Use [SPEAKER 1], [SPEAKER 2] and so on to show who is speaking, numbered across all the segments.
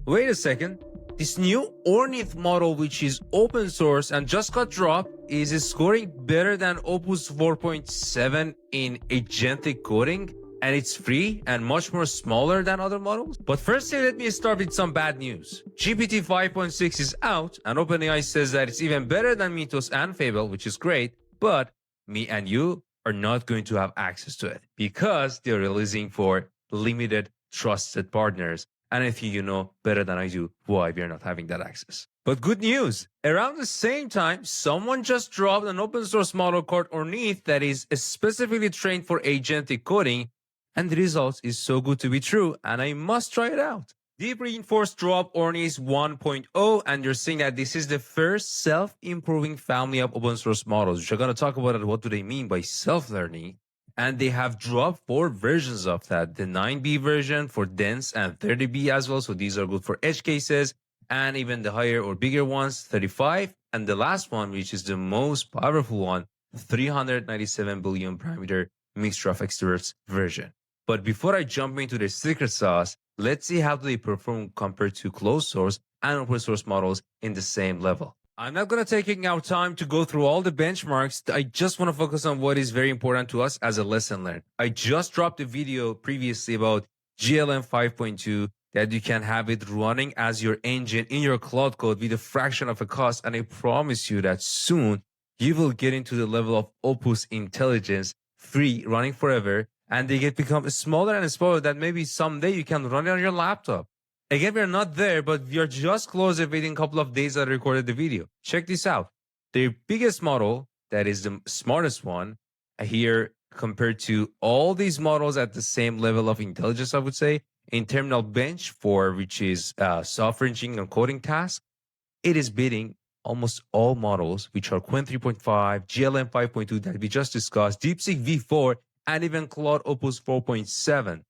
[SPEAKER 1] Wait a second. This new Ornith model, which is open source and just got dropped, is scoring better than Opus 4.7 in agentic coding, and it's free and much more smaller than other models. But firstly, let me start with some bad news. GPT 5.6 is out, and OpenAI says that it's even better than Mythos and Fable, which is great, but me and you are not going to have access to it because they're releasing for limited trusted partners. And I think you know better than I do why we are not having that access. But good news, around the same time, someone just dropped an open source model called Ornith that is specifically trained for agentic coding, and the results is so good to be true, and I must try it out. Deep Reinforced dropped Ornith 1.0, and you're seeing that this is the first self-improving family of open source models, which I'm going to talk about what do they mean by self-learning. And they have dropped 4 versions of that. The 9B version for dense and 30B as well. So these are good for edge cases, and even the higher or bigger ones, 35. And the last one, which is the most powerful one, 397 billion parameter mixture of extroverts version. But before I jump into the secret sauce, let's see how they perform compared to closed source and open source models in the same level. I'm not going to take our time to go through all the benchmarks. I just want to focus on what is very important to us as a lesson learned. I just dropped a video previously about GLM 5.2 that you can have it running as your engine in your cloud code with a fraction of a cost. And I promise you that soon you will get into the level of Opus intelligence, free, running forever. And they get become smaller and smaller that maybe someday you can run it on your laptop. Again, we're not there, but we are just close within a couple of days that I recorded the video. Check this out. The biggest model, that is the smartest one here compared to all these models at the same level of intelligence, I would say, in terminal bench for which is software engineering and coding tasks, it is beating almost all models, which are Qwen 3.5, GLM 5.2 that we just discussed, DeepSeek V4, and even Claude Opus 4.7.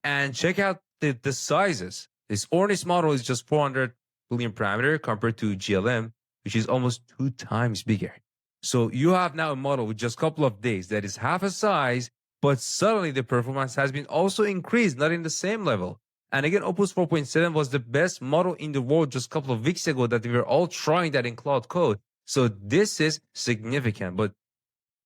[SPEAKER 1] And check out the sizes. This Ornith model is just 400 billion parameter compared to GLM, which is almost 2 times bigger. So you have now a model with just a couple of days that is half a size, but suddenly the performance has been also increased, not in the same level. And again, Opus 4.7 was the best model in the world just a couple of weeks ago that we were all trying that in Cloud Code. So this is significant, but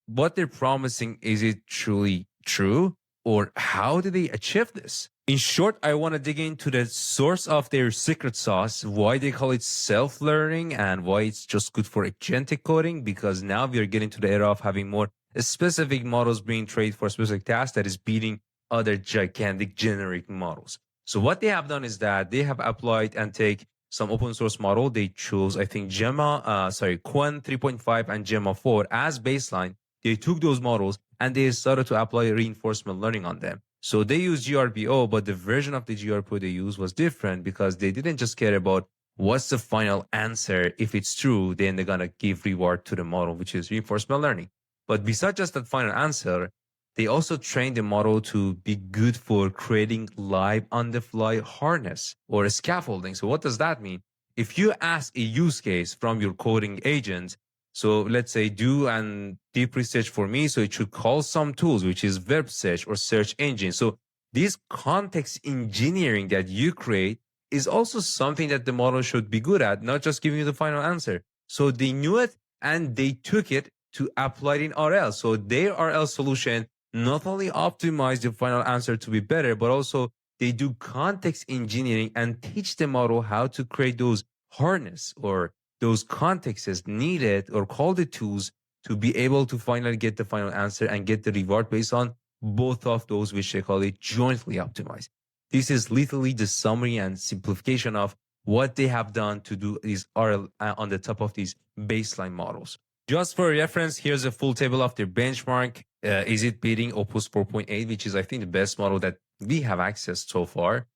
[SPEAKER 1] what they're promising, is it truly true? Or how did they achieve this? In short, I want to dig into the source of their secret sauce, why they call it self-learning and why it's just good for agentic coding, because now we are getting to the era of having more specific models being trained for specific tasks that is beating other gigantic generic models. So what they have done is that they have applied and take some open source model. They chose, I think, Qwen 3.5 and Gemma 4 as baseline. They took those models and they started to apply reinforcement learning on them. So they use GRPO, but the version of the GRPO they used was different because they didn't just care about what's the final answer. If it's true, then they're going to give reward to the model, which is reinforcement learning. But besides just that final answer, they also trained the model to be good for creating live on-the-fly harness or scaffolding. So what does that mean? If you ask a use case from your coding agent, so let's say do and deep research for me. So it should call some tools, which is web search or search engine. So this context engineering that you create is also something that the model should be good at, not just giving you the final answer. So they knew it and they took it to apply it in RL. So their RL solution not only optimize the final answer to be better, but also they do context engineering and teach the model how to create those harness or those contexts needed or call the tools to be able to finally get the final answer and get the reward based on both of those, which they call it jointly optimized. This is literally the summary and simplification of what they have done to do these RL on the top of these baseline models. Just for reference, here's a full table of their benchmark. Is it beating Opus 4.8, which is, I think, the best model that we have accessed so far?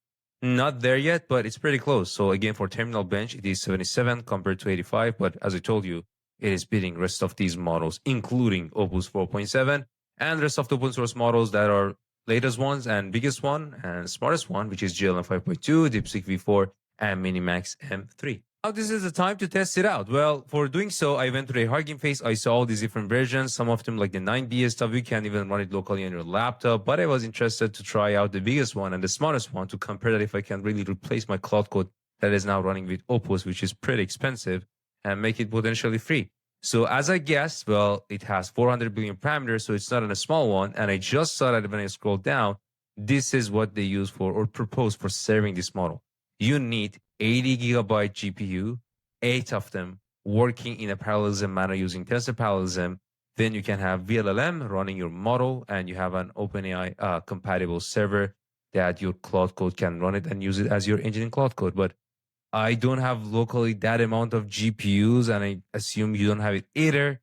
[SPEAKER 1] Not there yet, but it's pretty close. So again, for terminal bench, it is 77 compared to 85. But as I told you, it is beating rest of these models, including Opus 4.7 and the rest of the open source models that are latest ones and biggest one and smartest one, which is GLM 5.2, DeepSeek V4, and Minimax M3. Now this is the time to test it out. Well, for doing so, I went to the Hugging Face. I saw all these different versions. Some of them, like the 9B stuff, you can't even run it locally on your laptop. But I was interested to try out the biggest one and the smartest one to compare that if I can really replace my cloud code that is now running with Opus, which is pretty expensive, and make it potentially free. So as I guessed, well, it has 400 billion parameters, so it's not a small one. And I just saw that when I scrolled down, this is what they use for or propose for serving this model. You need 80 gigabyte GPU, 8 of them working in a parallelism manner using tensor parallelism. Then you can have VLLM running your model, and you have an OpenAI compatible server that your cloud code can run it and use it as your engine in cloud code. But I don't have locally that amount of GPUs, and I assume you don't have it either.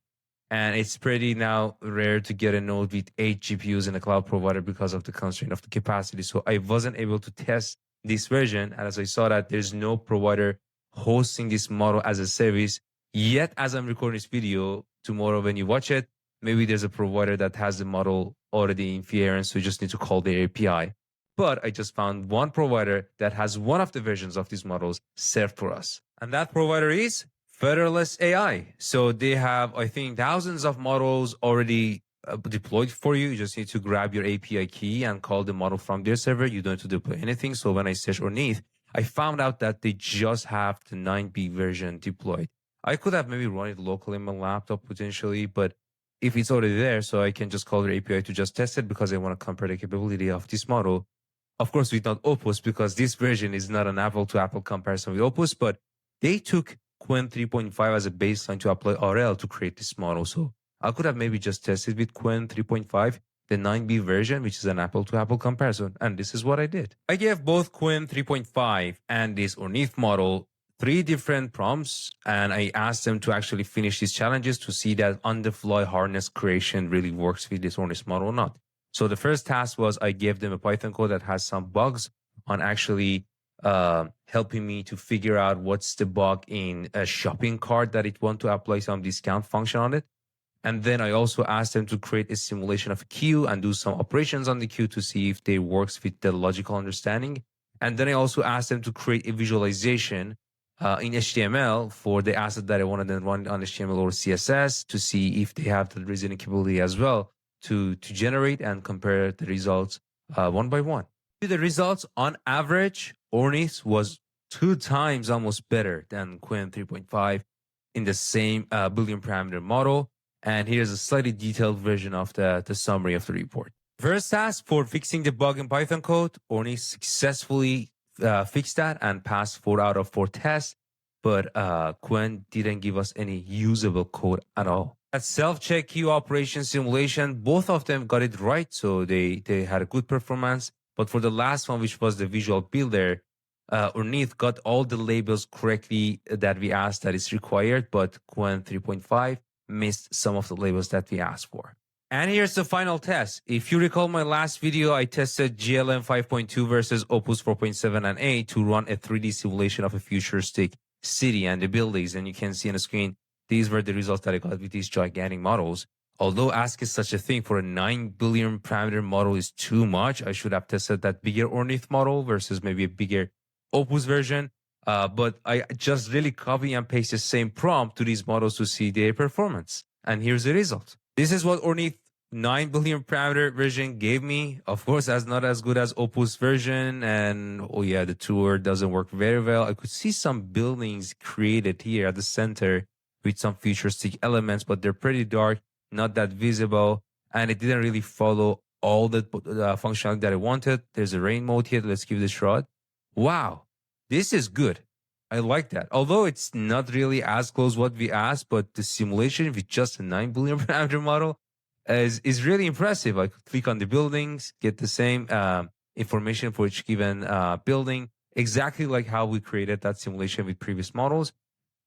[SPEAKER 1] And it's pretty now rare to get a node with 8 GPUs in a cloud provider because of the constraint of the capacity. So I wasn't able to test this version. And as I saw that there's no provider hosting this model as a service yet. As I'm recording this video, tomorrow when you watch it, maybe there's a provider that has the model already in inference, so you just need to call their API. But I just found one provider that has one of the versions of these models served for us. And that provider is Federalist AI. So they have, I think, thousands of models already deployed for you. You just need to grab your API key and call the model from their server. You don't have to deploy anything. So when I searched Ornith, I found out that they just have the 9B version deployed. I could have maybe run it locally in my laptop potentially, but if it's already there, so I can just call their API to just test it because I want to compare the capability of this model. Of course, with not Opus, because this version is not an apple-to-apple comparison with Opus, but they took Qwen 3.5 as a baseline to apply RL to create this model. So I could have maybe just tested with Qwen 3.5, the 9B version, which is an apple-to-apple comparison. And this is what I did. I gave both Qwen 3.5 and this Ornith model 3 different prompts, and I asked them to actually finish these challenges to see that on-the-fly harness creation really works with this Ornith model or not. So the first task was I gave them a Python code that has some bugs on actually helping me to figure out what's the bug in a shopping cart that it want to apply some discount function on it. And then I also asked them to create a simulation of a queue and do some operations on the queue to see if they works with the logical understanding. And then I also asked them to create a visualization in HTML for the asset that I wanted them to run on HTML or CSS to see if they have the reasoning capability as well to generate and compare the results one by one. The results on average, Ornith was 2 times almost better than Qwen 3.5 in the same billion parameter model. And here's a slightly detailed version of the summary of the report. First task for fixing the bug in Python code, Ornith successfully fixed that and passed 4 out of 4 tests, but Qwen didn't give us any usable code at all. At self-check queue operation simulation, both of them got it right, so they had a good performance. But for the last one, which was the visual builder, Ornith got all the labels correctly that we asked that is required, but Qwen 3.5 missed some of the labels that we asked for. And here's the final test. If you recall my last video, I tested GLM 5.2 versus Opus 4.7 and 8 to run a 3D simulation of a futuristic city and the buildings. And you can see on the screen, these were the results that I got with these gigantic models. Although ask is such a thing for a 9 billion parameter model is too much, I should have tested that bigger Ornith model versus maybe a bigger Opus version. But I just really copy and paste the same prompt to these models to see their performance. And here's the result. This is what Ornith 9 billion parameter version gave me. Of course, that's not as good as Opus version. And oh yeah, the tour doesn't work very well. I could see some buildings created here at the center with some futuristic elements, but they're pretty dark, not that visible. And it didn't really follow all the functionality that I wanted. There's a rain mode here. Let's give it a shot. Wow, this is good. I like that. Although it's not really as close what we asked, but the simulation with just a 9 billion parameter model is really impressive. I could click on the buildings, get the same information for each given building, exactly like how we created that simulation with previous models.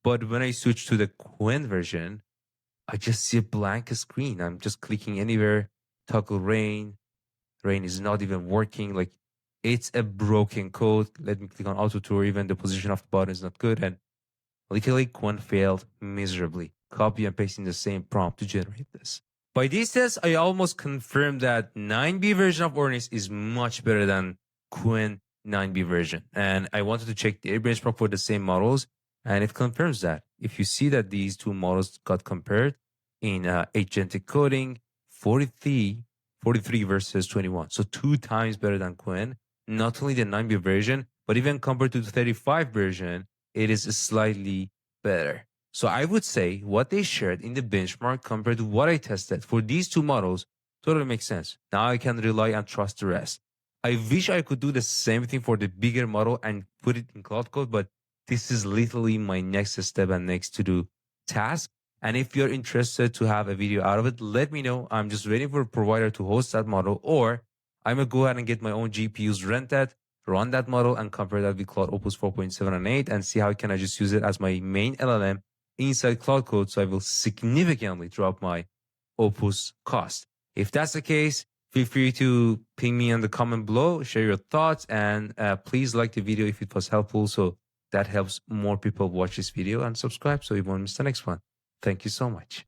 [SPEAKER 1] But when I switch to the Qwen version, I just see a blank screen. I'm just clicking anywhere, toggle rain. Rain is not even working. Like, it's a broken code. Let me click on auto tour. Even the position of the button is not good. And literally, Qwen failed miserably. Copy and pasting the same prompt to generate this. By these tests, I almost confirmed that 9B version of Ornith is much better than Qwen 9B version. And I wanted to check the benchmark for the same models. And it confirms that. If you see that these two models got compared in agentic coding, 43 versus 21. So 2 times better than Quinn. Not only the 9-bit version, but even compared to the 35 version, it is slightly better. So I would say what they shared in the benchmark compared to what I tested for these two models totally makes sense. Now I can rely and trust the rest. I wish I could do the same thing for the bigger model and put it in Cloud Code, but this is literally my next step and next to do task. And if you're interested to have a video out of it, let me know. I'm just waiting for a provider to host that model, or I'm gonna go ahead and get my own GPUs, rent that, run that model, and compare that with Cloud Opus 4.7 and 8, and see how can I just use it as my main LLM inside Cloud Code, so I will significantly drop my Opus cost. If that's the case, feel free to ping me in the comment below, share your thoughts, and please like the video if it was helpful. So that helps more people watch this video, and subscribe so you won't miss the next one. Thank you so much.